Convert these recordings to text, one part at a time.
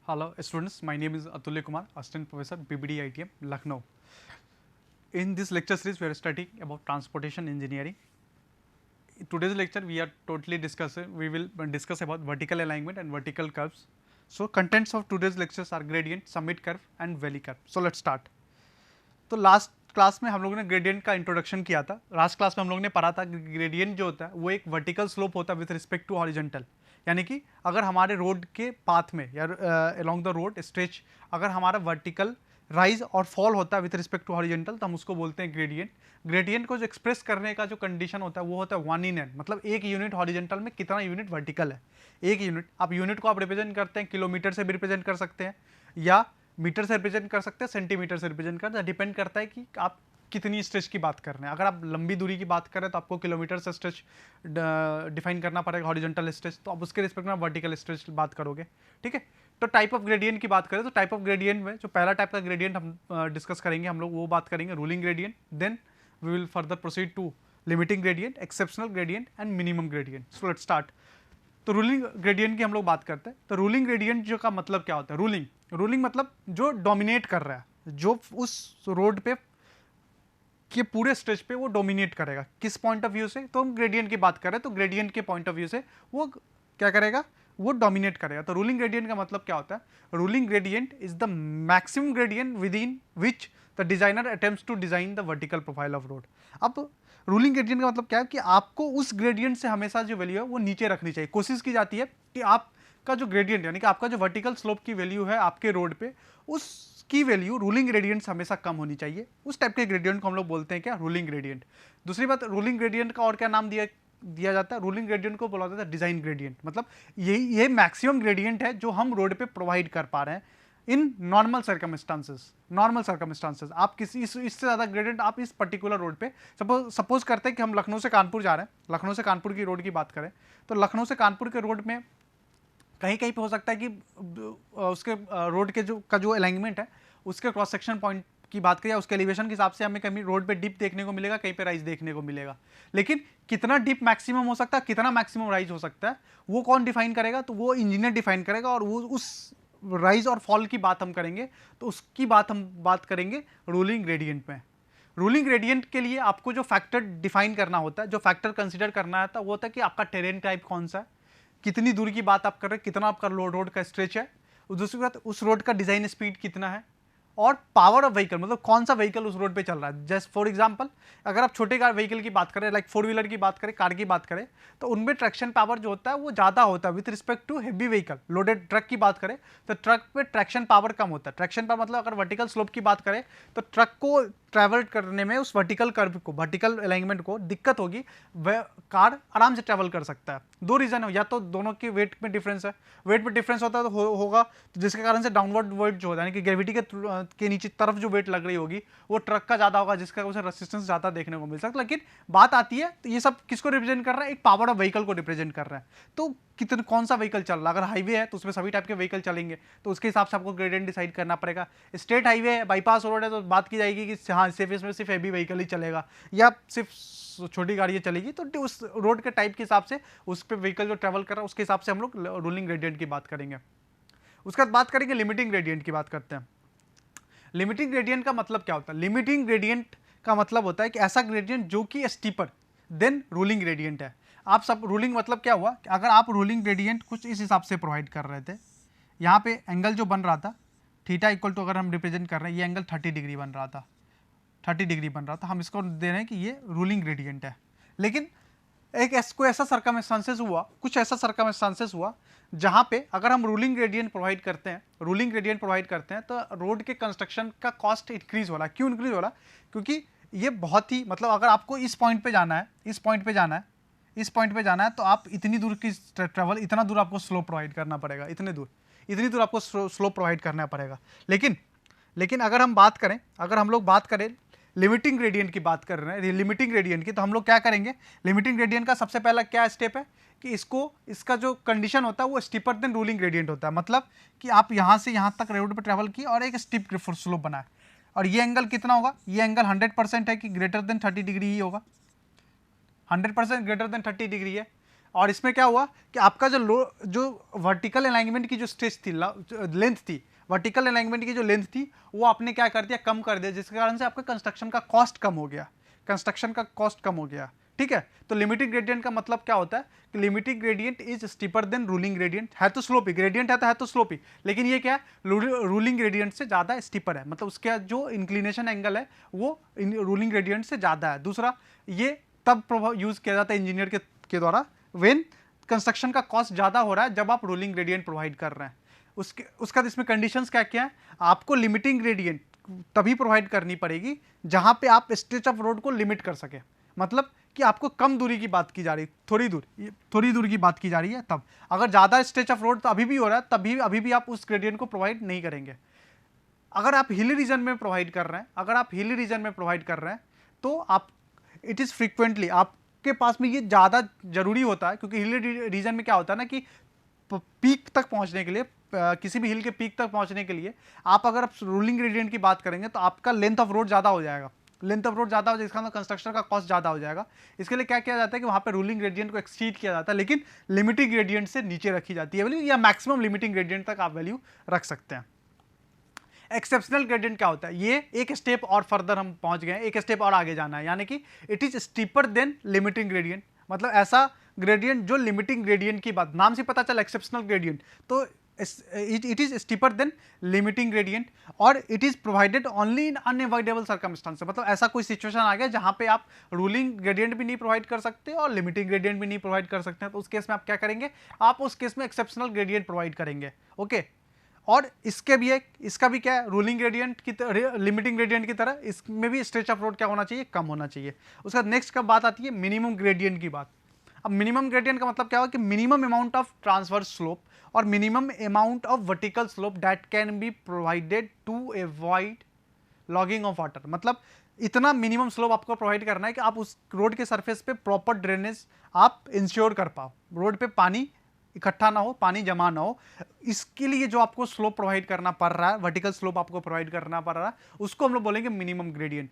Hello students, my name is Atulya Kumar, Assistant Professor BBD ITM, Lucknow. In this lecture series, we are studying about transportation engineering. In today's lecture, we will discuss about vertical alignment and vertical curves. So, contents of today's lectures are gradient, summit curve and valley curve. So, let's start. तो last class में हम लोगों ने gradient का introduction किया था। Last class में हम लोगों ने पढ़ा था कि ग्रेडियंट जो होता है वो एक वर्टिकल स्लोप होता है विथ रिस्पेक्ट टू हॉरिजॉन्टल, यानी कि अगर हमारे रोड के पाथ में या अलोंग द रोड स्ट्रेच अगर हमारा वर्टिकल राइज और फॉल होता है विथ रिस्पेक्ट टू हॉरिजॉन्टल तो हम उसको बोलते हैं ग्रेडियंट। ग्रेडियंट को जो एक्सप्रेस करने का जो कंडीशन होता है वो होता है 1/n, मतलब एक यूनिट हॉरिजॉन्टल में कितना यूनिट वर्टिकल है। एक यूनिट, आप यूनिट को आप रिप्रेजेंट करते हैं किलोमीटर से भी रिप्रेजेंट कर सकते हैं या मीटर से रिप्रेजेंट कर सकते हैं, सेंटीमीटर से रिप्रेजेंट करते हैं। डिपेंड करता है कि आप कितनी स्ट्रेच की बात कर रहे हैं। अगर आप लंबी दूरी की बात करें तो आपको किलोमीटर से स्ट्रेच डिफाइन करना पड़ेगा, हॉरिजॉन्टल स्ट्रेच, तो आप उसके रिस्पेक्ट में वर्टिकल स्ट्रेच बात करोगे। ठीक है, तो टाइप ऑफ ग्रेडियंट की बात करें तो टाइप ऑफ ग्रेडियंट में जो पहला टाइप का ग्रेडियंट हम डिस्कस करेंगे, हम लोग वो बात करेंगे ruling gradient. Then we will further proceed to limiting gradient, exceptional gradient and minimum gradient. So let's start. तो रूलिंग ग्रेडियंट की हम लोग बात करते हैं। तो रूलिंग ग्रेडियंट जो का मतलब क्या होता है? रूलिंग मतलब जो डोमिनेट कर रहा है, जो उस रोड पे के पूरे स्ट्रेच पे वो डोमिनेट करेगा। किस पॉइंट ऑफ व्यू से? तो हम ग्रेडियंट की बात करें तो ग्रेडियंट के पॉइंट ऑफ व्यू से वो क्या करेगा? वो डोमिनेट करेगा। तो रूलिंग ग्रेडियंट का मतलब क्या होता है? Ruling gradient is the maximum gradient within which the designer attempts to design the vertical profile of road. अब रूलिंग ग्रेडियंट का मतलब क्या है कि आपको उस ग्रेडियंट से हमेशा जो वैल्यू है वो नीचे रखनी चाहिए। कोशिश की जाती है कि आपका जो ग्रेडियंट यानी कि आपका जो वर्टिकल स्लोप की वैल्यू है आपके रोड पे, उसकी वैल्यू रूलिंग ग्रेडियंट से हमेशा कम होनी चाहिए। उस टाइप के ग्रेडियंट को हम लोग बोलते हैं क्या? Ruling gradient. दूसरी बात, रूलिंग ग्रेडियंट का और क्या नाम दिया जाता है? रूलिंग ग्रेडियंट को बोला जाता है डिजाइन ग्रेडियंट। मतलब ये मैक्सिमम ग्रेडियंट है जो हम रोड पे प्रोवाइड कर पा रहे हैं इन नॉर्मल सर्कमस्टांसेस। आप किसी इससे ज़्यादा ग्रेडियंट आप इस पर्टिकुलर रोड पे सपोज करते हैं कि हम लखनऊ से कानपुर जा रहे हैं, लखनऊ से कानपुर की रोड की बात करें तो लखनऊ से कानपुर के रोड में कहीं कहीं पे हो सकता है कि उसके रोड के जो अलाइनमेंट है उसके क्रॉस सेक्शन पॉइंट की बात करें, उसके एलिवेशन के हिसाब से हमें कहीं रोड पे डिप देखने को मिलेगा, कहीं पे राइज देखने को मिलेगा। लेकिन कितना डिप मैक्सिमम हो सकता है, कितना मैक्सिमम राइज हो सकता है, वो कौन डिफाइन करेगा? तो वो इंजीनियर डिफाइन करेगा। और वो उस राइज और फॉल की बात हम करेंगे तो उसकी बात करेंगे रूलिंग ग्रेडियंट में। रूलिंग ग्रेडियंट के लिए आपको जो फैक्टर डिफाइन करना होता है, जो फैक्टर कंसिडर करना है, वो होता है कि आपका टेरेन टाइप कौन सा है, कितनी दूरी की बात आप कर रहे हैं, कितना आपका रोड का स्ट्रेच है, दूसरी बात उस रोड का डिजाइन स्पीड कितना है, और पावर ऑफ व्हीकल मतलब कौन सा व्हीकल उस रोड पे चल रहा है। जस्ट फॉर एग्जांपल अगर आप छोटे कार व्हीकल की बात करें, लाइक 4 व्हीलर की बात करें, कार की बात करें, तो उनमें ट्रैक्शन पावर जो होता है वो ज़्यादा होता है with respect to heavy vehicle. Loaded truck की बात करें तो ट्रक पे ट्रैक्शन पावर कम होता है। ट्रैक्शन पावर मतलब अगर वर्टिकल स्लोप की बात करें तो ट्रक को ट्रैवल करने में उस वर्टिकल कर्व को, वर्टिकल अलाइनमेंट को दिक्कत होगी, वह कार आराम से ट्रैवल कर सकता है। दो रीजन है, या तो दोनों के वेट में डिफरेंस है, वेट में डिफरेंस होता है तो होगा तो जिसके कारण से डाउनवर्ड वेट जो होता है यानी कि ग्रेविटी के नीचे तरफ जो वेट लग रही होगी वो ट्रक का ज्यादा होगा, जिसका उसे रेसिस्टेंस ज्यादा देखने को मिल सकता है। लेकिन बात आती है तो ये सब किसको रिप्रेजेंट कर रहा है? एक पावर ऑफ व्हीकल को रिप्रेजेंट कर रहा है। तो कितने कौन सा व्हीकल चल रहा है? अगर हाईवे है तो उसमें सभी टाइप के व्हीकल चलेंगे तो उसके हिसाब से आपको ग्रेडियंट डिसाइड करना पड़ेगा। स्टेट हाईवे है, बाईपास रोड है, तो बात की जाएगी कि हाँ सिर्फ इसमें सिर्फ हेवी व्हीकल ही चलेगा या सिर्फ छोटी गाड़ियाँ चलेगी। तो उस रोड के टाइप के हिसाब से उस पर व्हीकल जो ट्रैवल कर रहा है उसके हिसाब से हम लोग रूलिंग ग्रेडियंट की बात करेंगे। उसके बाद बात करेंगे लिमिटिंग ग्रेडियंट की बात करते हैं। लिमिटिंग ग्रेडियंट का मतलब क्या होता है? लिमिटिंग ग्रेडियंट का मतलब होता है कि ऐसा ग्रेडियंट जो कि स्टीपर देन रूलिंग ग्रेडियंट है। आप सब रूलिंग मतलब क्या हुआ कि अगर आप रूलिंग ग्रेडियंट कुछ इस हिसाब से प्रोवाइड कर रहे थे, यहाँ पे एंगल जो बन रहा था थीटा इक्वल टू, अगर हम रिप्रेजेंट कर रहे हैं ये एंगल 30 डिग्री बन रहा था, 30 डिग्री बन रहा था, हम इसको दे रहे हैं कि ये रूलिंग ग्रेडियंट है। लेकिन कोई ऐसा सर्कमस्टांसेस हुआ, कुछ ऐसा सर्कमस्टांसेस हुआ जहां पे अगर हम रूलिंग ग्रेडियंट प्रोवाइड करते हैं तो रोड के कंस्ट्रक्शन का कॉस्ट इंक्रीज हो रहा है। क्यों इंक्रीज हो रहा है? क्योंकि ये बहुत ही मतलब अगर आपको इस पॉइंट पे जाना है, इस पॉइंट पे जाना है तो आप इतनी दूर की ट्रेवल, इतना दूर आपको स्लो प्रोवाइड करना पड़ेगा, इतनी दूर आपको स्लो प्रोवाइड करना पड़ेगा। लेकिन अगर हम लोग बात करें लिमिटिंग ग्रेडियंट की बात कर रहे हैं, लिमिटिंग ग्रेडियंट की, तो हम लोग क्या करेंगे? लिमिटिंग ग्रेडियंट का सबसे पहला क्या स्टेप है कि इसका जो कंडीशन होता है वो स्टीपर देन रूलिंग ग्रेडियंट होता है। मतलब कि आप यहाँ से यहाँ तक रोड पर ट्रैवल किए और एक स्टीप स्लोप बना है, और ये एंगल कितना होगा? ये एंगल 100% है कि ग्रेटर देन 30 डिग्री ही होगा, 100% ग्रेटर देन 30 डिग्री है। और इसमें क्या हुआ कि आपका जो वर्टिकल अलाइनमेंट की जो स्ट्रेच थी, लेंथ थी, वर्टिकल अलाइनमेंट की जो लेंथ थी वो आपने क्या कर दिया, कम कर दिया, जिसके कारण से आपका कंस्ट्रक्शन का कॉस्ट कम हो गया, कंस्ट्रक्शन का कॉस्ट कम हो गया। ठीक है, तो लिमिटिंग ग्रेडियंट का मतलब क्या होता है कि limiting gradient is steeper than ruling gradient. है तो स्लोपी, ग्रेडियंट है तो स्लोपी, लेकिन ये क्या है, रूलिंग ग्रेडियंट से ज्यादा स्टीपर है, मतलब उसका जो इंक्लिनेशन एंगल है वो रूलिंग ग्रेडियंट से ज्यादा है। दूसरा, ये तब यूज किया जाता है इंजीनियर के द्वारा व्हेन कंस्ट्रक्शन का कॉस्ट ज्यादा हो रहा है, जब आप रूलिंग ग्रेडियंट प्रोवाइड कर रहे हैं। उसका इसमें कंडीशंस क्या क्या है, आपको लिमिटिंग ग्रेडियंट तभी प्रोवाइड करनी पड़ेगी जहां पे आप स्ट्रेच ऑफ रोड को लिमिट कर सके, मतलब कि आपको कम दूरी की बात की जा रही है, थोड़ी दूर की बात की जा रही है तब। अगर ज्यादा स्ट्रेच ऑफ रोड तो अभी भी हो रहा है, तभी अभी भी आप उस ग्रेडियंट को प्रोवाइड नहीं करेंगे। अगर आप हिली रीजन में प्रोवाइड कर रहे हैं, तो आप इट इज फ्रीक्वेंटली आपके पास में ये ज्यादा जरूरी होता है, क्योंकि हिली रीजन में क्या होता है ना कि पीक तक पहुंचने के लिए, किसी भी हिल के पीक तक पहुंचने के लिए आप अगर रूलिंग ग्रेडियंट की बात करेंगे तो आपका लेंथ ऑफ रोड ज्यादा हो जाएगा, इसका मतलब कंस्ट्रक्शन का कॉस्ट ज्यादा हो जाएगा। इसके लिए क्या किया जाता है कि वहां पे रूलिंग ग्रेडियंट को एक्सीड किया जाता है, लेकिन लिमिटिंग ग्रेडियंट से नीचे रखी जाती है वैल्यू, या मैक्सिमम लिमिटिंग ग्रेडियंट तक आप वैल्यू रख सकते हैं। एक्सेप्शनल ग्रेडियंट क्या होता है, ये एक स्टेप और फर्दर हम पहुंच गए, एक स्टेप और आगे जाना है, यानी कि it is steeper than limiting gradient, मतलब ऐसा ग्रेडियंट जो लिमिटिंग ग्रेडियंट की बात, नाम से पता चला एक्सेप्शनल ग्रेडियंट, तो it is steeper than limiting gradient, और it is provided only in unavoidable circumstance, मतलब ऐसा कोई सिचुएशन आ गया जहां पे आप रूलिंग ग्रेडियंट भी नहीं प्रोवाइड कर सकते और लिमिटिंग ग्रेडियंट भी नहीं प्रोवाइड कर सकते हैं, तो उस केस में आप क्या करेंगे, आप उस केस में एक्सेप्शनल ग्रेडियंट प्रोवाइड करेंगे। ओके, और इसका भी क्या है, रूलिंग ग्रेडियंट की तरह, लिमिटिंग ग्रेडियंट की तरह इसमें भी स्ट्रेच ऑफ रोड क्या होना चाहिए, कम होना चाहिए। उसका नेक्स्ट का बात आती है मिनिमम ग्रेडियंट की बात। अब मिनिमम ग्रेडियंट का मतलब क्या हुआ कि minimum amount of transverse slope और minimum amount of vertical slope that can be provided to avoid logging of water, मतलब इतना मिनिमम स्लोप आपको प्रोवाइड करना है कि आप उस रोड के सरफेस पे प्रॉपर ड्रेनेज आप इंश्योर कर पाओ, रोड पे पानी इकट्ठा ना हो, पानी जमा ना हो। इसके लिए जो आपको स्लोप प्रोवाइड करना पड़ रहा है, वर्टिकल स्लोप आपको प्रोवाइड करना पड़ रहा है, उसको हम लोग बोलेंगे मिनिमम ग्रेडियंट।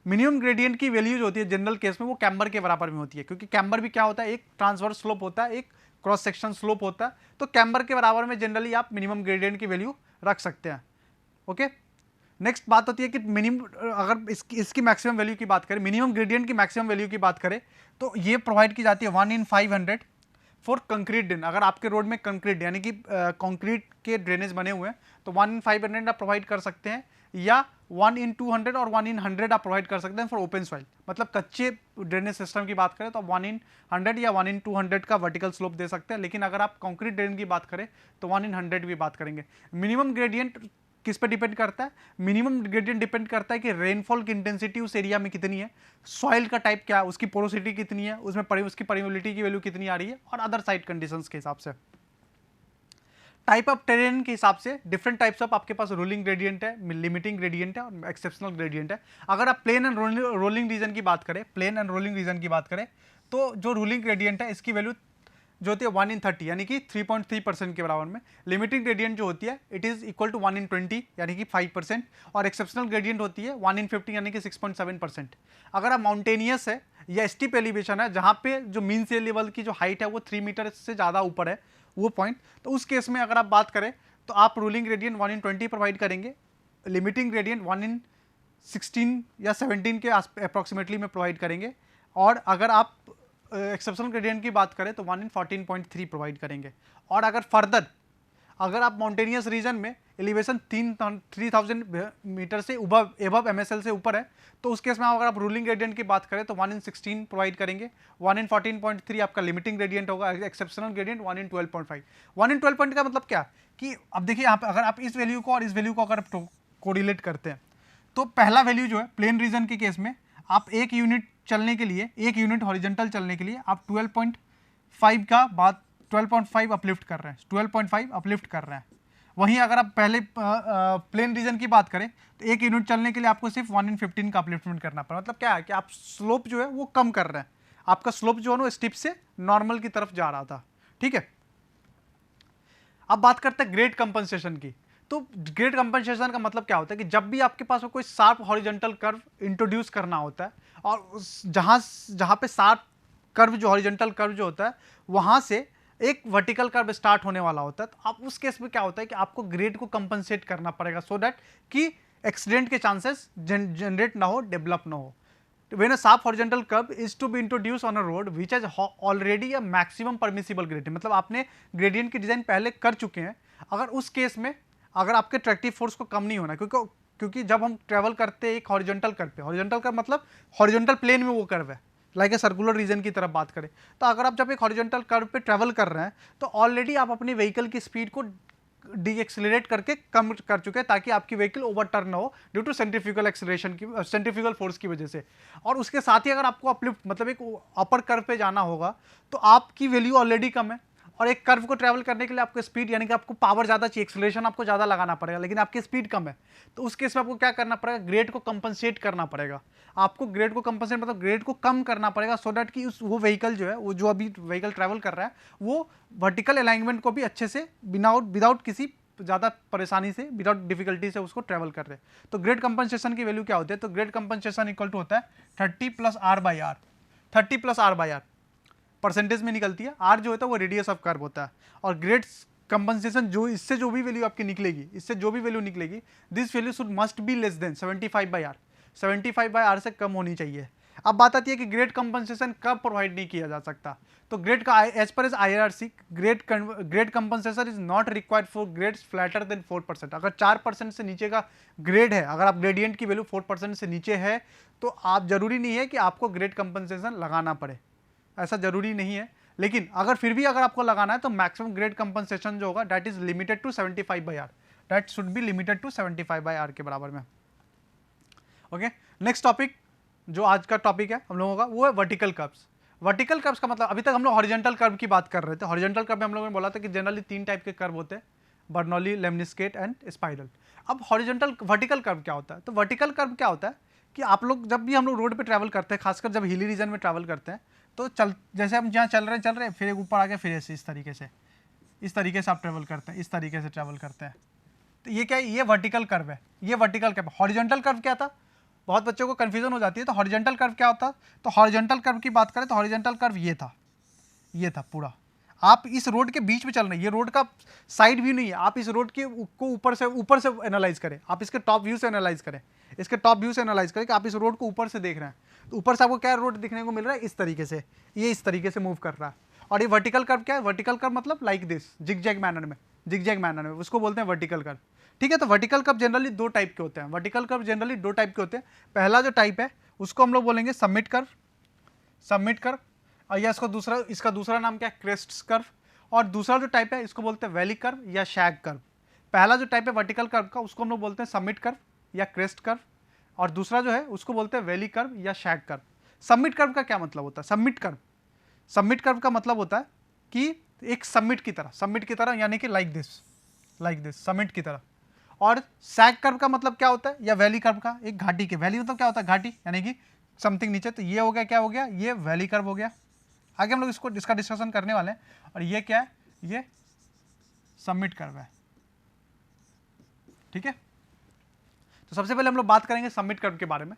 मिनिमम ग्रेडियंट की वैल्यू जो होती है जनरल केस में वो कैम्बर के बराबर में होती है, क्योंकि कैम्बर भी क्या होता है, एक ट्रांसवर्स स्लोप होता है, एक क्रॉस सेक्शन स्लोप होता है, तो कैम्बर के बराबर में जनरली आप मिनिमम ग्रेडियंट की वैल्यू रख सकते हैं। ओके, नेक्स्ट बात होती है कि मिनिमम, अगर इसकी मैक्सिमम वैल्यू की बात करें, मिनिमम ग्रेडियंट की मैक्सिमम वैल्यू की बात करें, तो ये प्रोवाइड की जाती है 1 in 500 फॉर कंक्रीट ड्रेन। अगर आपके रोड में कंक्रीट यानी कि कंक्रीट के ड्रेनेज बने हुए हैं तो 1 in 500 आप प्रोवाइड कर सकते हैं, या 1 in 200 और 1 in 100 आप प्रोवाइड कर सकते हैं फॉर ओपन सॉइल। मतलब कच्चे ड्रेनेज सिस्टम की बात करें तो आप 1 in 100 या 1 in 200 का वर्टिकल स्लोप दे सकते हैं, लेकिन अगर आप कंक्रीट ड्रेन की बात करें तो 1 in 100 भी बात करेंगे। मिनिमम ग्रेडियंट किस पे डिपेंड करता है, मिनिमम ग्रेडियंट डिपेंड करता है कि रेनफॉल की इंटेंसिटी उस एरिया में कितनी है, सॉइल का टाइप क्या है, उसकी पोरोसिटी कितनी है, उसमें उसकी परमिबिलिटी की वैल्यू कितनी आ रही है, और अदर साइड कंडीशंस के हिसाब से, टाइप ऑफ टेरेन के हिसाब से डिफरेंट टाइप्स ऑफ आपके पास रोलिंग ग्रेडियंट है, लिमिटिंग ग्रेडियंट है और एक्सेप्शनल ग्रेडियंट है। अगर आप प्लेन एंड रोलिंग रीजन की बात करें, तो जो रूलिंग ग्रेडियंट है इसकी वैल्यू जो होती है 1 in 30 यानी कि 3.3% के बराबर में। लिमिटिंग ग्रेडियंट जो होती है it is equal to 1 in 20 यानी कि 5%, और एक्सेप्शनल ग्रेडियंट होती है 1 in 50 यानी कि 6.7%। अगर आप माउंटेनियस है या स्टीप एलिवेशन है जहां पे जो मीन सी लेवल की जो हाइट है वो 3 मीटर से ज़्यादा ऊपर है वो पॉइंट, तो उस केस में अगर आप बात करें तो आप रूलिंग ग्रेडियंट 1 in 20 प्रोवाइड करेंगे, लिमिटिंग ग्रेडियंट 1 in 16 या 17 के अप्रॉक्सीमेटली में प्रोवाइड करेंगे, और अगर आप एक्सेप्शनल ग्रेडियंट की बात करें तो 1 in 14.3 प्रोवाइड करेंगे। और अगर फर्दर अगर आप माउंटेनियस रीजन में एलिवेशन 3000 मीटर से एबव MSL से ऊपर है तो उस केस में अगर आप रूलिंग ग्रेडियंट की बात करें तो 1 in 16 प्रोवाइड करेंगे, 1 in 14.3 आपका लिमिटिंग ग्रेडियंट होगा, एक्सेप्शनल ग्रेडियंट 1 in 12.5। 1 in 12 का मतलब क्या कि अब देखिए यहाँ पे अगर आप इस वैल्यू को और इस वैल्यू को अगर कोरिलेट करते हैं तो पहला वैल्यू जो है प्लेन रीजन के केस में आप एक यूनिट चलने के लिए, एक यूनिट हॉरिजॉन्टल चलने के लिए आप 12.5 का बाद 12.5 अपलिफ्ट कर रहे हैं, 12.5 अपलिफ्ट कर रहे हैं। वहीं अगर आप पहले प्लेन रीजन की बात करें तो एक यूनिट चलने के लिए आपको सिर्फ 1 in 15 का अपलिफ्टमेंट करना पड़ा। मतलब क्या है कि आप स्लोप जो है वो कम कर रहे हैं, आपका स्लोप जो है वो स्टिप से नॉर्मल की तरफ जा रहा था। ठीक है, अब बात करते हैं ग्रेड कंपनसेशन की। तो ग्रेड कंपनसेशन का मतलब क्या होता है कि जब भी आपके पास कोई शार्प हॉरिजॉन्टल कर्व इंट्रोड्यूस करना होता है और जहां पे शार्प कर्व जो हॉरिजॉन्टल कर्व जो होता है वहाँ से एक वर्टिकल कर्व स्टार्ट होने वाला होता है, तो आप उस केस में क्या होता है कि आपको ग्रेड को कंपनसेट करना पड़ेगा सो दैट कि एक्सीडेंट के चांसेस जनरेट ना हो, डेवलप ना हो. When a sharp horizontal curve is to be introduced on a road which has already a maximum permissible gradient, मतलब आपने ग्रेडियंट की डिजाइन पहले कर चुके हैं, अगर उस केस में अगर आपके ट्रैक्टिव फोर्स को कम नहीं होना, क्योंकि जब हम ट्रेवल करते हैं एक हॉरिजॉन्टल कर्व पे, हॉरिजॉन्टल कर्व मतलब हॉरिजॉन्टल प्लेन में वो कर्व है, लाइक ए सर्कुलर रीजन की तरफ बात करें, तो अगर आप जब एक हॉरिजॉन्टल कर्व पे ट्रेवल कर रहे हैं तो ऑलरेडी आप अपनी व्हीकल की स्पीड को डी एक्सेलरेट करके कम कर चुके हैं ताकि आपकी व्हीकल ओवरटर्न ना हो ड्यू टू सेंट्रीफ्यूगल एक्सेलरेशन की, सेंट्रीफ्यूगल फोर्स की वजह से. और उसके साथ ही अगर आपको अपलिफ्ट मतलब एक अपर कर्व पे जाना होगा तो आपकी वैल्यू ऑलरेडी कम है, और एक कर्व को ट्रैवल करने के लिए आपको स्पीड यानी कि आपको पावर ज़्यादा चाहिए, एक्सेलरेशन आपको ज़्यादा लगाना पड़ेगा, लेकिन आपकी स्पीड कम है, तो उस केस में आपको क्या करना पड़ेगा, ग्रेड को कंपनसेट करना पड़ेगा. आपको ग्रेड को कंपनसेट मतलब ग्रेड को कम करना पड़ेगा सो दैट कि वो व्हीकल जो है, वो जो अभी व्हीकल ट्रैवल कर रहा है वो वर्टिकल अलाइनमेंट को भी अच्छे से विदाउट किसी ज़्यादा परेशानी से, विदाउट डिफिकल्टी से उसको ट्रैवल कर रहे हैं. तो ग्रेड कंपनसेशन की वैल्यू क्या होती है, तो ग्रेड कंपनसेशन इक्वल टू होता है 30 + r/r. 30 + r/r परसेंटेज में निकलती है, r जो होता है वो रेडियस ऑफ कर्व होता है, और ग्रेड कंपनसेशन जो इससे जो भी वैल्यू आपकी निकलेगी, इससे जो भी वैल्यू निकलेगी, this value should must be less then 75/r. 75/r से कम होनी चाहिए. अब बात आती है कि ग्रेड कंपनसेशन कब प्रोवाइड नहीं किया जा सकता, तो ग्रेड का as per as IRC grade compensation is not required for grades flatter than 4%. अगर 4% से नीचे का ग्रेड है, अगर आप ग्रेडियंट की वैल्यू 4% से नीचे है तो आप जरूरी नहीं है कि आपको ग्रेड कंपनसेशन लगाना पड़े, ऐसा जरूरी नहीं है. लेकिन अगर फिर भी अगर आपको लगाना है तो मैक्सिमम ग्रेड कंपनसेशन जो होगा that is limited to 75/r. That should be limited to 75/r के बराबर में. ओके, नेक्स्ट टॉपिक जो आज का टॉपिक है हम लोगों का वो है वर्टिकल कर्व्स. वर्टिकल कर्व्स का मतलब, अभी तक हम लोग हॉरिजॉन्टल कर्व की बात कर रहे थे. हॉरिजॉन्टल कर्व में हम लोगों ने बोला था कि जनरली 3 टाइप के कर्व होते हैं, बर्नौली, लेमनिस्केट एंड स्पाइरल. अब हॉरिजॉन्टल वर्टिकल कर्व क्या होता है, तो वर्टिकल कर्व क्या होता है कि आप लोग जब भी हम लोग रोड पे ट्रैवल करते हैं, खासकर जब हिली रीजन में ट्रैवल करते हैं, तो जैसे हम जहाँ चल रहे हैं फिर एक ऊपर आ गए, फिर ऐसे इस तरीके से आप ट्रैवल करते हैं, इस तरीके से ट्रैवल करते हैं, तो ये क्या है, ये वर्टिकल कर्व है. ये वर्टिकल कर्व. हॉरिजॉन्टल कर्व क्या था, बहुत बच्चों को कंफ्यूजन हो जाती है. तो हॉरिजॉन्टल कर्व क्या होता है, तो हॉरिजॉन्टल कर्व की बात करें तो हॉरिजॉन्टल कर्व ये था पूरा. आप इस रोड के बीच में चल रहे हैं, ये रोड का साइड व्यू नहीं है, आप इस रोड के को ऊपर से एनालाइज करें, आप इसके टॉप व्यू से एनालाइज करें, कि आप इस रोड को ऊपर से देख रहे हैं, तो ऊपर से आपको क्या रोड दिखने को मिल रहा है, इस तरीके से, ये इस तरीके से मूव कर रहा है. और ये वर्टिकल कर्व क्या है, वर्टिकल कर्व मतलब लाइक दिस, जिगजैग मैनर में, उसको बोलते हैं वर्टिकल कर्व. ठीक है, तो वर्टिकल कर्व जनरली 2 टाइप के होते हैं. पहला जो टाइप है उसको हम लोग बोलेंगे सबमिट कर्व, और या इसका दूसरा नाम क्या है, क्रेस्ट कर्व. और दूसरा जो टाइप है इसको बोलते हैं वैली कर्व या शैग कर्व. पहला जो टाइप है वर्टिकल कर्व का उसको हम लोग बोलते हैं सबमिट कर्व या क्रेस्ट कर्व, और दूसरा जो है उसको बोलते हैं वैली कर्व या शैग कर्व. सबमिट कर्व का क्या मतलब होता है, सबमिट कर्व का मतलब होता है कि एक सबमिट की तरह यानी कि लाइक दिस सबमिट की तरह. और सैग कर्व का मतलब क्या होता है, या वैली कर्व का एक घाटी के, वैली मतलब क्या होता है, घाटी यानी कि समथिंग नीचे, तो ये हो गया, क्या हो गया, ये वैली कर्व हो गया. आगे हम लोग इसका डिस्कशन करने वाले हैं. और ये क्या है, ये सबमिट कर्व है. ठीक है, तो सबसे पहले हम लोग बात करेंगे सबमिट कर्व के बारे में.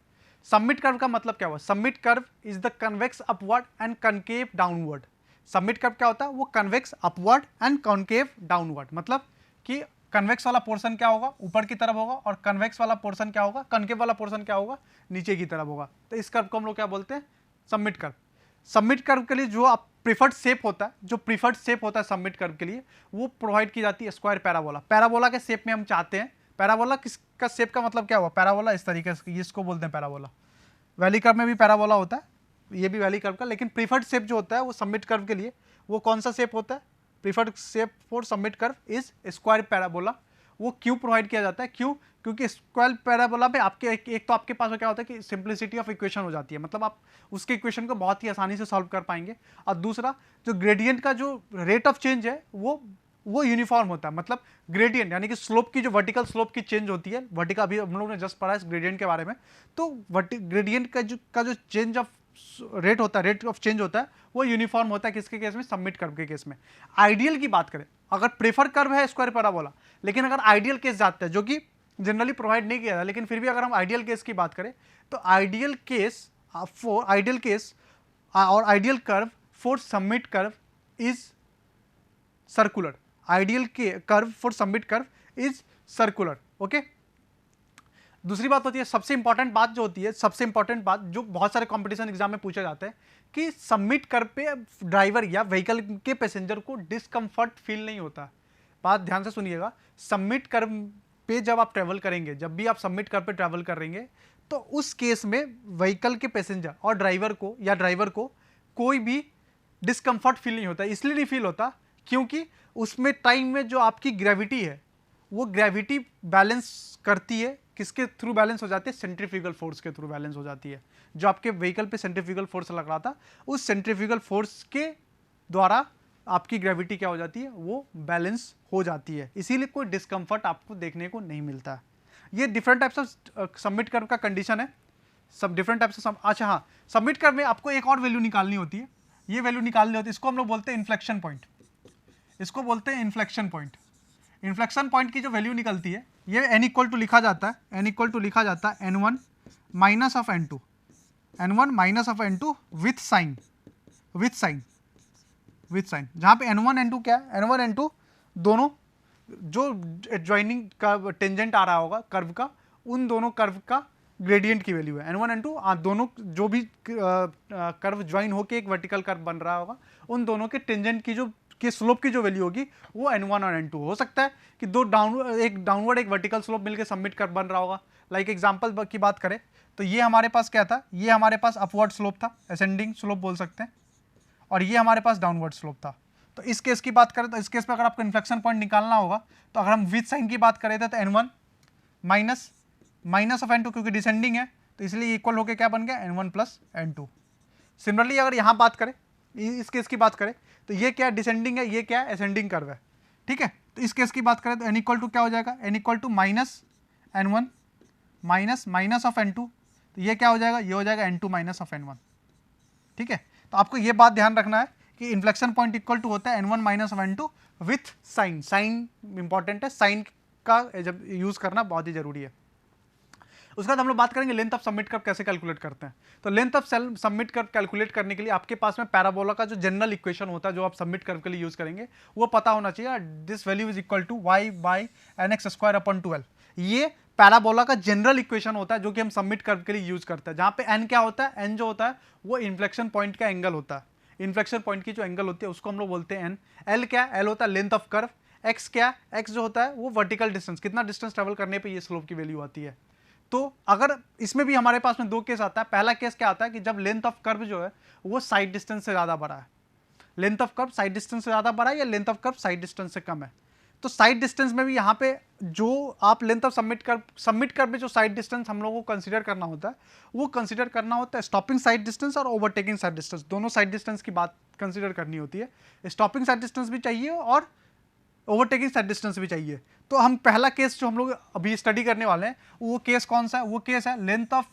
सबमिट कर्व का मतलब क्या हुआ, submit curve is the convex upward and concave downward. Submit curve क्या होता है, वो convex upward and concave downward, मतलब कि कन्वेक्स वाला पोर्शन क्या होगा, ऊपर की तरफ होगा, और कन्वेक्स वाला पोर्शन क्या होगा, कनकेव वाला पोर्शन क्या होगा, नीचे की तरफ होगा. तो इस कर्व को हम लोग क्या बोलते हैं, सबमिट कर्व. सबमिट कर्व के लिए जो आप प्रीफर्ड शेप होता है सबमिट कर्व के लिए, वो प्रोवाइड की जाती है स्क्वायर पैराबोला के शेप में हम चाहते हैं. पैराबोला किसका शेप का मतलब क्या हुआ, पैराबोला इस तरीके से, इसको बोलते हैं पैराबोला. वैली कर्व में भी पैराबोला होता है, ये भी वैली कर्व का, लेकिन प्रीफर्ड शेप जो होता है वो सबमिट कर्व के लिए, वो कौन सा शेप होता है, preferred shape for submit curve is square parabola. वो क्यों प्रोवाइड किया जाता है, क्यों, क्योंकि स्क्वायर पैराबोला पे आपके एक तो आपके पास क्या होता है कि सिंप्लिसिटी ऑफ इक्वेशन हो जाती है, मतलब आप उसके इक्वेशन को बहुत ही आसानी से सॉल्व कर पाएंगे. और दूसरा जो ग्रेडियंट का जो रेट ऑफ चेंज है वो यूनिफॉर्म होता है, मतलब ग्रेडियंट यानी कि स्लोप की जो वर्टिकल स्लोप की चेंज होती है, वर्टिकल अभी हम लोगों ने जस्ट पढ़ा है ग्रेडियंट के बारे में, तो ग्रेडियंट का जो change of rate of change होता है वो यूनिफॉर्म होता है. किसके केस में, सबमिट कर्व के केस में. आइडियल की बात करें, अगर प्रेफर कर्व है स्क्वायर पैराबोला, लेकिन अगर आइडियल केस जाते हैं जो कि जनरली प्रोवाइड नहीं किया जाता, लेकिन फिर भी अगर हम आइडियल केस की बात करें तो आइडियल केस और ideal curve for submit curve is circular, ideal curve for submit curve is circular. Okay, दूसरी बात होती है, सबसे इंपॉर्टेंट बात जो होती है, सबसे इंपॉर्टेंट बात जो बहुत सारे कंपटीशन एग्जाम में पूछा जाता है कि सबमिट कर्व पे ड्राइवर या व्हीकल के पैसेंजर को डिस्कंफर्ट फील नहीं होता। बात ध्यान से सुनिएगा, सबमिट कर्व पे जब आप ट्रेवल करेंगे, जब भी आप सबमिट कर्व पे ट्रेवल करेंगे, तो उस केस में व्हीकल के पैसेंजर और ड्राइवर को कोई भी डिस्कंफर्ट फील नहीं होता। इसलिए नहीं फील होता क्योंकि उसमें टाइम में जो आपकी ग्रेविटी है वो ग्रेविटी बैलेंस करती है, किसके थ्रू बैलेंस हो जाती है, सेंट्रीफ्यूगल फोर्स के थ्रू बैलेंस हो जाती है। जो आपके व्हीकल पे सेंट्रीफ्यूगल फोर्स लग रहा था, उस सेंट्रीफ्यूगल फोर्स के द्वारा आपकी ग्रेविटी क्या हो जाती है, वो बैलेंस हो जाती है। इसीलिए कोई डिस्कंफर्ट आपको देखने को नहीं मिलता। ये different types of summit curve का कंडीशन है, सब डिफरेंट टाइप्स ऑफ। अच्छा हाँ, सबमिट कर्व में आपको एक और वैल्यू निकालनी होती है, ये वैल्यू निकालनी होती है, इसको हम लोग बोलते हैं इन्फ्लेक्शन पॉइंट, इसको बोलते हैं इन्फ्लेक्शन पॉइंट। इन्फ्लेक्शन पॉइंट की जो वैल्यू निकलती है, ये n इक्वल टू लिखा जाता है, n इक्वल टू लिखा जाता है n1 minus of n2, n1 minus of n2 with sign, जहाँ पे n1 n2 क्या है, n1 n2 दोनों जो ज्वाइनिंग का टेंजेंट आ रहा होगा कर्व का, उन दोनों कर्व का ग्रेडियंट की वैल्यू है n1 n2। दोनों जो भी कर्व ज्वाइन होके एक वर्टिकल कर्व बन रहा होगा, उन दोनों के टेंजेंट की जो के स्लोप की जो वैल्यू होगी वो n1 और n2। हो सकता है कि दो डाउनवर्ड एक वर्टिकल स्लोप मिलकर सबमिट कर्व बन रहा होगा। लाइक एग्जांपल की बात करें तो ये हमारे पास क्या था, ये हमारे पास अपवर्ड स्लोप था, असेंडिंग स्लोप बोल सकते हैं, और ये हमारे पास डाउनवर्ड स्लोप था। तो इस केस की बात करें तो इस केस में अगर आपको इन्फ्लेक्शन पॉइंट निकालना होगा, तो अगर हम विथ साइन की बात करें तो n1 माइनस ऑफ n2, क्योंकि डिसेंडिंग है तो इसलिए इक्वल होकर क्या बन गया, n1 प्लस n2। सिमिलरली अगर यहाँ बात करें, इस केस की बात करें तो ये क्या डिसेंडिंग है, ये क्या है असेंडिंग कर्व है, ठीक है। तो इस केस की बात करें तो n इक्वल टू क्या हो जाएगा, n equal to minus n1 minus of n2, तो ये क्या हो जाएगा, ये हो जाएगा n2 माइनस ऑफ n1, ठीक है। तो आपको ये बात ध्यान रखना है कि इन्फ्लेक्शन पॉइंट इक्वल टू होता है n1 minus of n2 with sign. Sign important है, साइन का जब यूज करना बहुत ही जरूरी है। उसके बाद हम लोग बात करेंगे लेंथ ऑफ सबमिट कर्व कैसे कैलकुलेट करते हैं। तो length of summit curve calculate करने के लिए आपके पास में पैराबोला का जो जनरल इक्वेशन होता है, जो आप सबमिट कर्व के लिए यूज करेंगे, वो पता होना चाहिए। This value is equal to y by nx square upon 12। ये पैराबोला का जनरल इक्वेशन होता है जो कि हम सबमिट कर्व के लिए यूज करते हैं, जहां पे n क्या होता है, n जो होता है वो इन्फ्लेक्शन पॉइंट का एंगल होता है। इन्फ्लेक्शन पॉइंट की जो एंगल होती है उसको हम लोग बोलते हैं n। l क्या, l होता है लेंथ ऑफ कर्व। x क्या, x जो होता है वो वर्टिकल डिस्टेंस, कितना डिस्टेंस ट्रेवल करने पे ये स्लोप की वैल्यू आती है। तो अगर इसमें भी हमारे पास में दो केस आता है। पहला केस क्या आता है कि जब लेंथ ऑफ कर्व जो है वो साइड डिस्टेंस से ज्यादा बड़ा है, length of curve side distance से ज्यादा बड़ा है या length of curve side distance से कम है। तो साइड डिस्टेंस में भी यहाँ पे जो आप लेंथ ऑफ सबमिट कर्व में जो साइड डिस्टेंस हम लोगों को कंसीडर करना होता है, वो कंसीडर करना होता है स्टॉपिंग साइड डिस्टेंस और ओवरटेकिंग साइड डिस्टेंस, दोनों साइड डिस्टेंस की बात कंसीडर करनी होती है। स्टॉपिंग साइड डिस्टेंस भी चाहिए और ओवरटेकिंग साइड डिस्टेंस भी चाहिए। तो हम पहला केस जो हम लोग अभी स्टडी करने वाले हैं वो केस कौन सा है, वो केस है length of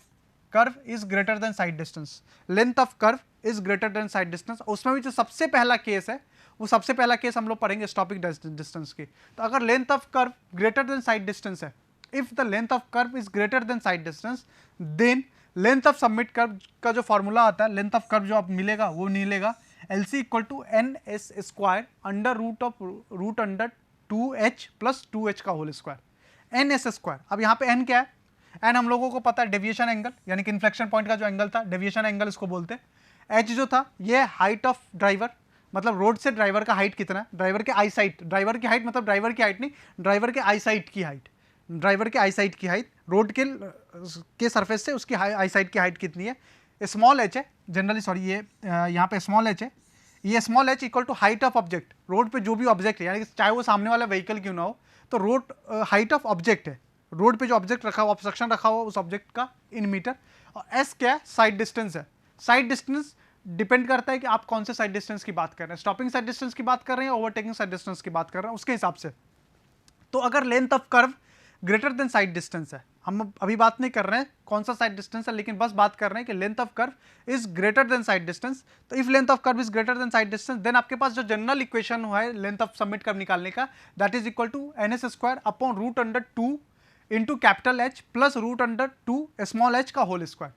curve is greater than side distance. Length of curve is greater than side distance. उसमें भी जो सबसे पहला केस है, वो सबसे पहला केस हम लोग पढ़ेंगे स्टॉपिंग डिस्टेंस की। तो अगर length of curve greater than side distance है, if the length of curve is greater than side distance, then length of summit curve का जो फॉर्मूला आता है, लेंथ ऑफ कर्व जो आप मिलेगा वो मिलेगा LC equal to NS square under root under 2h plus 2h का होल स्क्वायर, NS स्क्वायर। अब यहाँ पे n क्या है, n हम लोगों को पता है डेविएशन एंगल, यानी कि इन्फ्लेक्शन पॉइंट का जो एंगल था, डेविएशन एंगल इसको बोलते हैं। h जो था ये हाइट ऑफ ड्राइवर, मतलब रोड से ड्राइवर का हाइट कितना है, ड्राइवर के आई साइट, ड्राइवर की हाइट मतलब ड्राइवर की हाइट नहीं, ड्राइवर के आई साइट की हाइट, ड्राइवर के आई साइट की हाइट, रोड के सरफेस से उसकी आई साइट की हाइट कितनी है, स्मॉल h है जनरली, सॉरी ये यहाँ पे स्मॉल h है, ये small h equal to height of object. Road पे जो भी ऑब्जेक्ट है, यानी कि चाहे वो सामने वाला व्हीकल क्यों ना हो, तो रोड हाइट ऑफ ऑब्जेक्ट है, रोड पे जो ऑब्जेक्ट रखा हुआ, ऑब्स्ट्रक्शन रखा हुआ उस ऑब्जेक्ट का इन मीटर। और s क्या है, साइड डिस्टेंस है। साइड डिस्टेंस डिपेंड करता है कि आप कौन से साइड डिस्टेंस की बात कर रहे हैं, स्टॉपिंग साइड डिस्टेंस की बात कर रहे हैं, ओवरटेकिंग साइड डिस्टेंस की बात कर रहे हैं, उसके हिसाब से। तो अगर length of curve greater than side distance है, हम अभी बात नहीं कर रहे हैं कौन सा साइड डिस्टेंस है, लेकिन बस बात कर रहे हैं कि length of curve is greater than side distance. तो if length of curve is greater than side distance, then आपके पास जो जनरल इक्वेशन हुआ है लेंथ ऑफ सबमिट कर्व निकालने का, that is equal to NS square upon root under 2 into capital H plus root under 2 small h का whole square.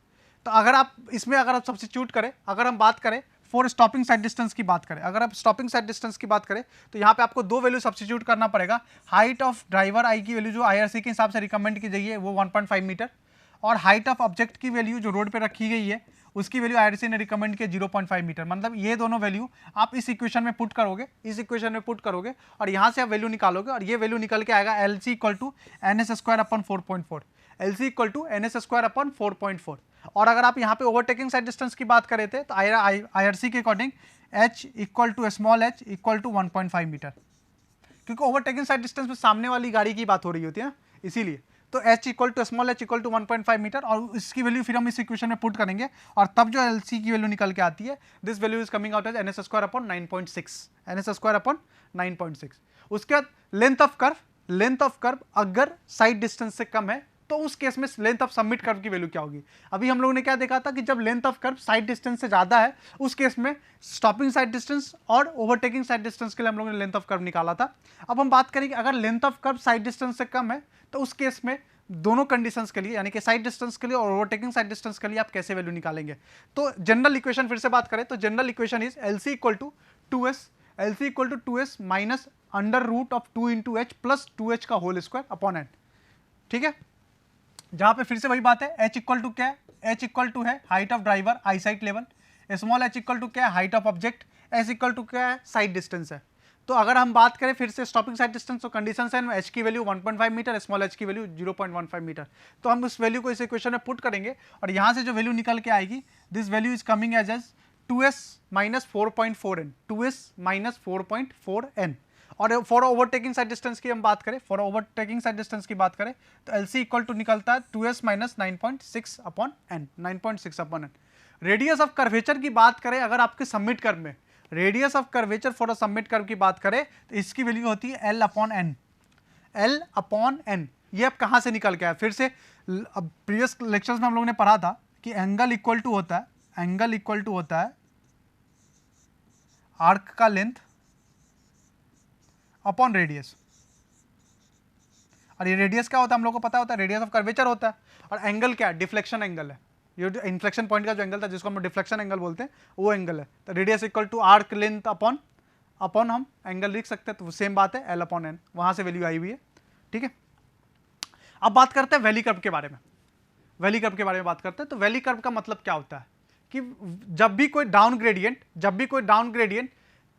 तो अगर आप इसमें अगर आप सब्स्टिट्यूट करें, अगर हम बात करें फॉर स्टॉपिंग साइड डिस्टेंस की बात करें, अगर आप स्टॉपिंग साइड डिस्टेंस की बात करें तो यहाँ पे आपको दो वैल्यू सब्स्टिट्यूट करना पड़ेगा। हाइट ऑफ ड्राइवर आई की वैल्यू जो IRC के हिसाब से रिकमेंड की गई है वो 1.5 मीटर, और हाइट ऑफ ऑब्जेक्ट की वैल्यू जो रोड पे रखी गई है उसकी वैल्यू IRC ने रिकमेंड किया 0.5 मीटर। मतलब ये दोनों वैल्यू आप इस इक्वेशन में पुट करोगे, इस इक्वेशन में पुट करोगे और यहाँ से आप वैल्यू निकालोगे और ये वैल्यू निकल के आएगा LC equal to NS² upon 4.4, LC equal to NS² upon 4.4। और अगर आप यहाँ पे ओवरटेकिंग साइड डिस्टेंस की बात करे थे तो IRC के according h equal to small h equal to 1.5 metre, क्योंकि ओवरटेकिंग साइड डिस्टेंस में सामने वाली गाड़ी की बात हो रही होती है ना, इसीलिए। तो h equal to small h equal to 1.5 metre, और इसकी वैल्यू फिर हम इस इक्वेशन में पुट करेंगे और तब जो LC की वैल्यू निकल के आती है, this value is coming out as NS² upon 9.6, NS² upon 9.6। उसके बाद लेंथ ऑफ कर्व अगर साइड डिस्टेंस से कम है तो उस केस में लेंथ ऑफ सबमिट कर्व की वैल्यू क्या होगी। अभी हम लोगों ने क्या देखा था कि जब length of curve side distance से ज्यादा है उस केस में स्टॉपिंग साइड डिस्टेंस और ओवरटेकिंग साइड डिस्टेंस के लिए हम लोगों ने लेंथ ऑफ कर्व निकाला था। अब हम बात करेंगे अगर length of curve side distance से कम है तो उस केस में दोनों कंडीशंस के लिए, यानी कि साइड डिस्टेंस के लिए और ओवरटेकिंग साइड डिस्टेंस के लिए आप कैसे वैल्यू निकालेंगे। तो जनरल इक्वेशन फिर से बात करें तो general equation is LC equal to 2s minus under root of 2 into h plus 2h का होल स्क्वायर अपॉन n। ठीक है, जहां पे फिर से वही बात है, h इक्वल टू क्या है, h इक्वल टू है height of driver eye sight level, small h equal to क्या है height of object, s equal to क्या है साइड डिस्टेंस है। तो अगर हम बात करें फिर से स्टॉपिंग साइड डिस्टेंस तो कंडीशन है h की वैल्यू 1.5 मीटर, स्मॉल h की वैल्यू 0.15 मीटर। तो हम उस वैल्यू को इस इक्वेशन में पुट करेंगे और यहां से जो वैल्यू निकल के आएगी, this value is coming as 2s minus 4.4n, 2s minus 4.4n। और फॉर ओवरटेकिंग साइड डिस्टेंस की हम बात करें, फॉर ओवरटेकिंग साइड डिस्टेंस की बात करें तो LC इक्वल टू निकलता है 2s minus 9.6 upon n, 9.6 upon n। Radius of curvature की बात करें अगर आपके सबमिट कर्व में, radius of curvature for a submit curve की बात करें तो इसकी वैल्यू होती है L upon n, L upon n। ये अब कहां से निकल के आया, फिर से प्रीवियस लेक्चर्स में हम लोगों ने पढ़ा था कि एंगल इक्वल टू होता है, एंगल इक्वल टू होता है आर्क का लेंथ अपॉन रेडियस। और ये रेडियस क्या होता है हम लोग को पता होता है, रेडियस ऑफ कर्वेचर होता है। और एंगल क्या है, डिफ्लेक्शन एंगल है। ये जो इन्फ्लेक्शन पॉइंट का जो एंगल था जिसको हम डिफ्लेक्शन एंगल बोलते हैं वो एंगल है। तो radius equal to arc length upon हम एंगल लिख सकते हैं, तो सेम बात है L अपॉन n, वहां से वैल्यू आई हुई है। ठीक है, अब बात करते हैं वैली कर्व के बारे में। वैली कर्व के बारे में बात करते हैं तो वैली कर्व का मतलब क्या होता है कि जब भी कोई डाउन ग्रेडियंट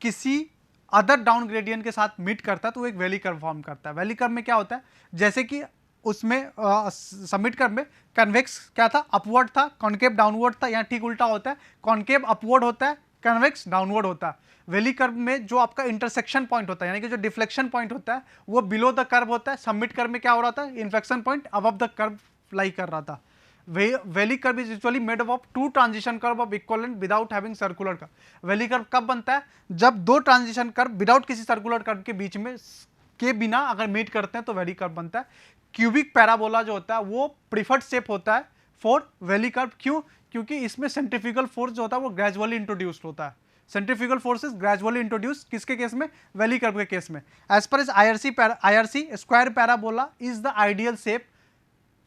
किसी अदर डाउन ग्रेडियंट के साथ मीट करता है तो वो एक वैली कर्व फॉर्म करता है। वैली कर्व में क्या होता है, जैसे कि उसमें सबमिट कर्व में कन्वेक्स क्या था, अपवर्ड था, कॉन्केव डाउनवर्ड था, यहाँ ठीक उल्टा होता है, कॉन्केव अपवर्ड होता है, कन्वेक्स डाउनवर्ड होता है। वैली कर्व में जो आपका इंटरसेक्शन पॉइंट होता है यानी कि जो डिफ्लेक्शन पॉइंट होता है वो बिलो द कर्व होता है। सबमिट कर्व में क्या हो रहा था, inflection point above the curve lie कर रहा था। Valley curve is usually made up of two transition curve of equivalent without having circular curve. Valley curve कब बनता है, जब दो ट्रांजिशन कर्व विदाउट किसी सर्कुलर कर्व के बीच में के बिना अगर मीट करते हैं तो वैली कर्व बनता है। क्यूबिक पैराबोला जो होता है वो प्रीफर्ड शेप होता है फॉर वैली कर्व। क्यों, क्योंकि इसमें सेंट्रीफ्यूगल फोर्स जो होता है वो ग्रेजुअली इंट्रोड्यूस्ड होता है। सेंट्रीफ्यूगल फोर्सेस ग्रेजुअली इंट्रोड्यूस किसके केस में, वैली कर्व के केस में। As per IRC square parabola is the ideal shape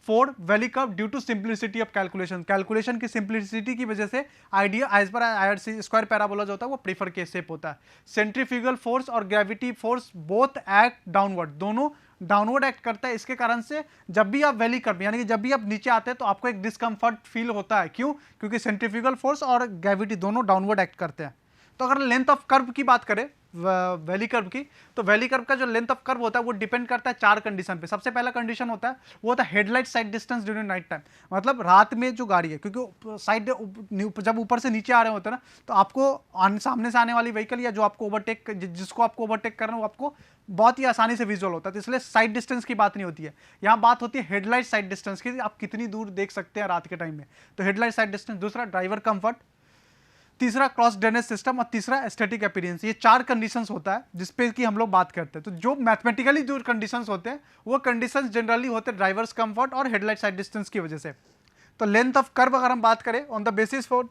for valley curve due to simplicity of calculation की सिंप्लिसिटी की वजह से idea as per IRC square parabola जो होता है वो प्रीफर केस शेप होता है। सेंट्रीफ्यूगल फोर्स और gravity force both act downward, दोनों डाउनवर्ड एक्ट करता है। इसके कारण से जब भी आप वैली कर्व यानी कि जब भी आप नीचे आते हैं तो आपको एक डिस्कम्फर्ट फील होता है। क्यों, क्योंकि सेंट्रीफ्यूगल फोर्स और ग्रेविटी दोनों डाउनवर्ड एक्ट करते हैं। तो अगर लेंथ ऑफ कर्व की बात करें वैली कर्व की, तो वैली कर्व का जो लेंथ ऑफ कर्व होता है वो डिपेंड करता है चार कंडीशन पे। सबसे पहला कंडीशन होता है वो होता है headlight side distance during night time, मतलब रात में जो गाड़ी है, क्योंकि साइड जब ऊपर से नीचे आ रहे होते हैं ना तो आपको सामने से आने वाली व्हीकल या जो आपको ओवरटेक जिसको आपको ओवरटेक करना है वो आपको बहुत ही आसानी से विजुअल होता है। तो इसलिए साइड डिस्टेंस की बात नहीं होती है, यहाँ बात होती है हेडलाइट साइड डिस्टेंस की, आप कितनी दूर देख सकते हैं रात के टाइम में। तो हेडलाइट साइड डिस्टेंस, दूसरा ड्राइवर कंफर्ट, तीसरा क्रॉस ड्रेनेज सिस्टम और तीसरा एस्थेटिक अपीयरेंस। ये चार कंडीशंस होता है जिसपे कि हम लोग बात करते हैं। तो जो मैथमेटिकली जो कंडीशंस होते हैं वो कंडीशंस जनरली होते हैं ड्राइवर्स कंफर्ट और हेडलाइट साइड डिस्टेंस की वजह से। तो लेंथ ऑफ कर्व अगर हम बात करें on the basis for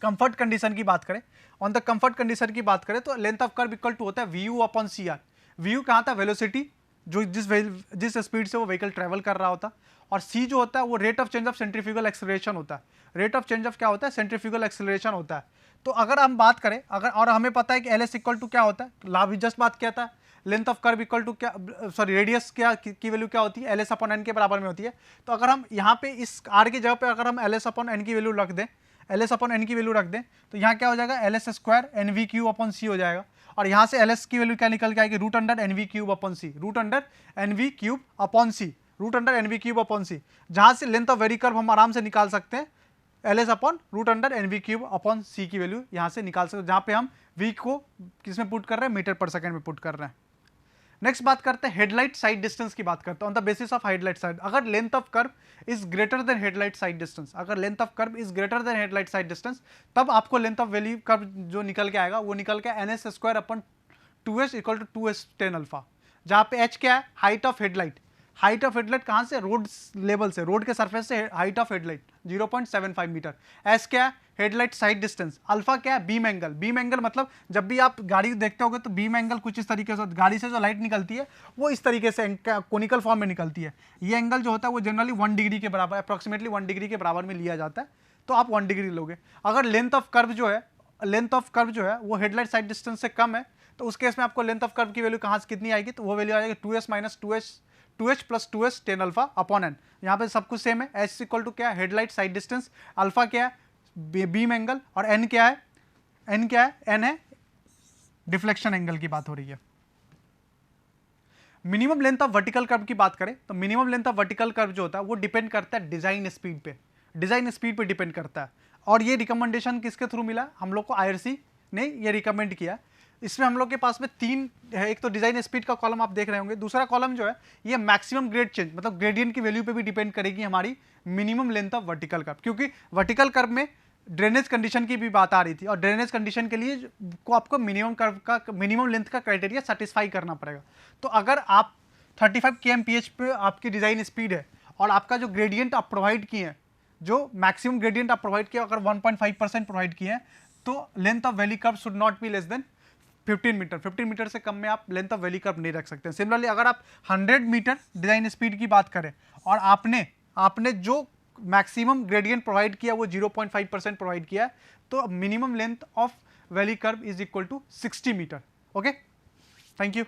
comfort condition की बात करें, ऑन द कंफर्ट कंडीशन की बात करें तो length of curve equal to होता है VU अपॉन CR। VU कहाँ था, वेलोसिटी, जो जिस स्पीड से वो व्हीकल ट्रेवल कर रहा होता, और सी जो होता है वो rate of change of centrifugal acceleration होता है। रेट ऑफ चेंज ऑफ क्या होता है? सेंट्रीफ्यूगल एक्सेलरेशन होता है। तो अगर हम बात करें, अगर और हमें पता है कि एल एस इक्वल टू क्या होता है, लाभ जस्ट बात किया था, length of curve equal to क्या, सॉरी रेडियस क्या की वैल्यू क्या होती है? एल एस अपॉन एन के बराबर में होती है। तो अगर हम यहाँ पे इस आर की जगह पे अगर हम एल एस अपॉन एन की वैल्यू रख दें, एल एस अपॉन एन की वैल्यू रख दें, तो यहाँ क्या हो जाएगा? L S square N V cube upon C हो जाएगा। और यहाँ से एल एस की वैल्यू क्या निकल के आएगी? Root under N V cube upon C, root under N V cube upon C, root under N V cube upon C. जहाँ से लेंथ ऑफ वेरी कर्व हम आराम से निकाल सकते हैं, L S upon root under N V cube upon C की value यहाँ से निकाल सकते हैं, जहाँ पे हम वी को किसमें पुट कर रहे हैं? मीटर पर सेकेंड में पुट कर रहे हैं। नेक्स्ट बात करते हैं हेडलाइट साइड डिस्टेंस की बात करते हैं। On the basis of headlight side, अगर length of curve is greater than headlight side distance, अगर length of curve is greater than headlight side distance, तब आपको लेंथ ऑफ वैल्यू कर्व जो निकल के आएगा वो निकल के N S square upon 2s equal to 2s tan alpha, जहाँ पे h क्या है? Height of headlight. Height of headlight कहाँ से? रोड लेवल से, रोड के सरफेस से height of headlight 0.75 metre. s क्या है? Headlight side distance. अल्फा क्या है? Beam angle. बीम एंगल मतलब जब भी आप गाड़ी देखते होगे तो बीम एंगल कुछ इस तरीके से, गाड़ी से जो लाइट निकलती है वो इस तरीके से कोनिकल फॉर्म में निकलती है। ये एंगल जो होता है वो जनरली 1 डिग्री के बराबर, अप्रॉक्सीमेटली 1 डिग्री के बराबर में लिया जाता है, तो आप 1 डिग्री लोगे। अगर लेंथ ऑफ कर्व जो है वो हेडलाइट साइड डिस्टेंस से कम है, तो उस केस में आपको लेंथ ऑफ कर्व की वैल्यू कहाँ से कितनी आएगी? तो वो वैल्यू आ जाएगी 2s minus 2h plus 2s tan alpha upon N. यहाँ पे सब कुछ सेम है। h इक्वल टू क्या है? हेडलाइट साइड डिस्टेंस, अल्फा क्या है? बीम एंगल, और n क्या है? n है डिफ्लेक्शन एंगल की बात हो रही है। Minimum length of vertical curve की बात करें तो minimum length of vertical curve जो होता है वो डिपेंड करता है डिजाइन स्पीड पे, डिजाइन स्पीड पे डिपेंड करता है। और ये रिकमेंडेशन किसके थ्रू मिला? हम लोग को IRC ने ये रिकमेंड किया। इसमें हम लोग के पास में 3 है, एक तो डिजाइन स्पीड का कॉलम आप देख रहे होंगे, दूसरा कॉलम जो है ये मैक्सिमम ग्रेड चेंज मतलब ग्रेडियंट की वैल्यू पे भी डिपेंड करेगी हमारी minimum length of vertical curve, क्योंकि वर्टिकल कर्व में ड्रेनेज कंडीशन की भी बात आ रही थी, और ड्रेनेज कंडीशन के लिए को आपको मिनिमम कर्व का मिनिमम लेंथ का क्राइटेरिया सेटिस्फाई करना पड़ेगा। तो अगर आप 35 kmph पे आपकी डिजाइन स्पीड है और आपका जो ग्रेडियंट आप प्रोवाइड किए हैं, जो मैक्सिमम ग्रेडियंट आप प्रोवाइड किया अगर 1.5% प्रोवाइड किए हैं, तो length of valley curve should not be less than 15 metre. 15 metre से कम में आप लेंथ ऑफ वैली कर्व नहीं रख सकते। सिमिलरली अगर आप 100 मीटर डिजाइन स्पीड की बात करें और आपने जो मैक्सिमम ग्रेडियंट प्रोवाइड किया वो 0.5% प्रोवाइड किया है, तो minimum length of valley curve is equal to 60 metre. Okay, thank you.